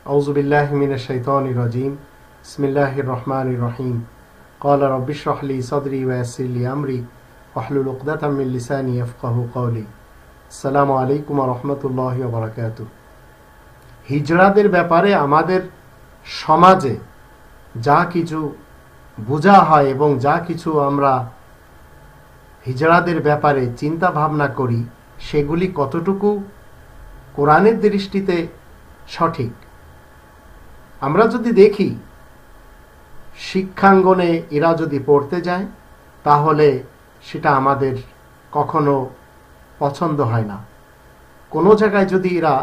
أعوذ بالله من الشيطان الرجيم بسم الله الرحمن الرحيم قال رب اشرح لي صدري ويسر لي أمري واحلل عقدة من لساني يفقهوا قولي السلام عليكم ورحمة الله وبركاته হিজরাদের ব্যাপারে আমাদের সমাজে যা কিছু বোঝা হয় এবং যা কিছু আমরা হিজরাদের ব্যাপারে চিন্তা ভাবনা করি সেগুলি কতটুকু কোরআনের দৃষ্টিতে সঠিক। আমরা যদি দেখি শিক্ষাঙ্গনে এরা যদি পড়তে যায় তাহলে সেটা আমাদের কখনো পছন্দ হয় না। কোনো জায়গায় যদি এরা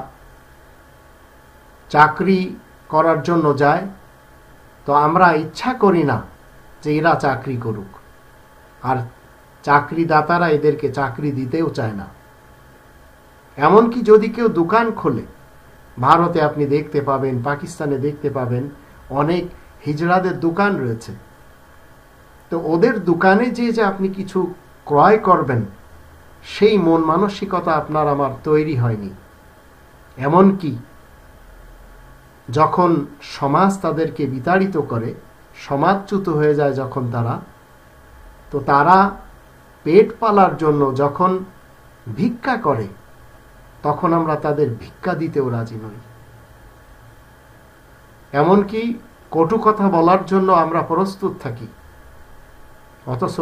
চাকরি করার জন্য যায় তো আমরা ইচ্ছা করি না যে এরা চাকরি করুক, আর চাকরিদাতারা এদেরকে চাকরি দিতেও চায় না। এমনকি যদি কেউ দোকান খোলে, ভারতে আপনি দেখতে পাবেন, পাকিস্তানে দেখতে পাবেন অনেক হিজড়াদের দোকান রয়েছে, তো ওদের দোকানে যে আপনি কিছু ক্রয় করবেন সেই মন মানসিকতা আপনার আমার তৈরি হয়নি। এমনকি যখন সমাজ তাদেরকে বিতাড়িত করে, সমাজচ্যুত হয়ে যায় যখন তো তারা পেট পালার জন্য যখন ভিক্ষা করে তখন আমরা তাদের ভিক্ষা দিতেও রাজি নই। এমনকি কটু কথা বলার জন্য আমরা প্রস্তুত থাকি, অথচ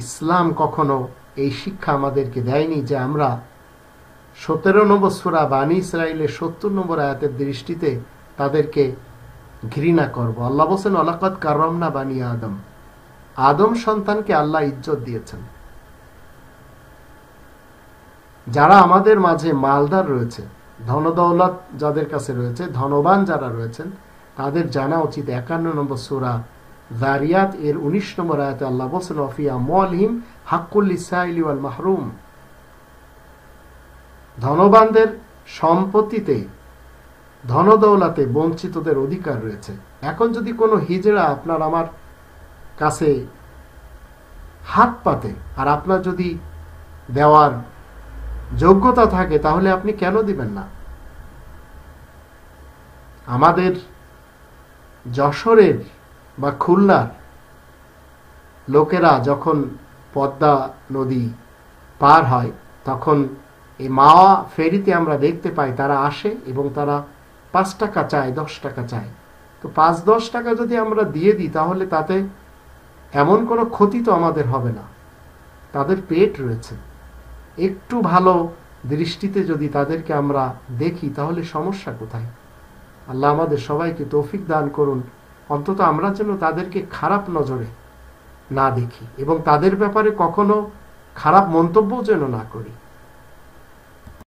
ইসলাম কখনো এই শিক্ষা আমাদেরকে দেয়নি যে আমরা 17 নম্বর সূরা বানী ইসরাঈলের 70 নম্বর আয়াতের দৃষ্টিতে তাদেরকে ঘৃণা করব। আল্লাহ বলেন ওয়ালাকাদ কাররামনা বানী আদম, আদম সন্তানকে আল্লাহ ইজ্জত দিয়েছেন। যারা আমাদের মাঝে মালদার রয়েছে, ধনদৌলত যাদের কাছে রয়েছে, ধনবান যারা রয়েছেন, তাদের জানা উচিত 51 নম্বর সূরা যারিয়াত এর 19 নম্বর আয়াতে আল্লাহ বলেন ওয়া ফি আমওয়ালিহিম হাক্কুল লিসাইলি ওয়াল মাহরুম। ধনবানদের সম্পত্তিতে, ধনদৌলতে বঞ্চিতদের অধিকার রয়েছে। এখন যদি কোনো হিজড়া আপনার আমার কাছে হাত পাতে আর আপনার যদি দেওয়ার যোগ্যতা থাকে তাহলে আপনি কেন দিবেন না? আমাদের যশোরের বা খুলনার লোকেরা যখন পদ্মা নদী পার হয় তখন এই মাওয়া ফেরিতে আমরা দেখতে পাই তারা আসে এবং তারা 5 টাকা চায়, 10 টাকা চায়। তো 5-10 টাকা যদি আমরা দিয়ে দিই তাহলে তাতে এমন কোনো ক্ষতি তো আমাদের হবে না। তাদের পেট রয়েছে, একটু ভালো দৃষ্টিতে যদি তাদেরকে আমরা দেখি তাহলে সমস্যা কোথায়? আল্লাহ আমাদের সবাইকে তৌফিক দান করুন, অন্তত আমরা যেন তাদেরকে খারাপ নজরে না দেখি এবং তাদের ব্যাপারে কখনো খারাপ মন্তব্য যেন না করি।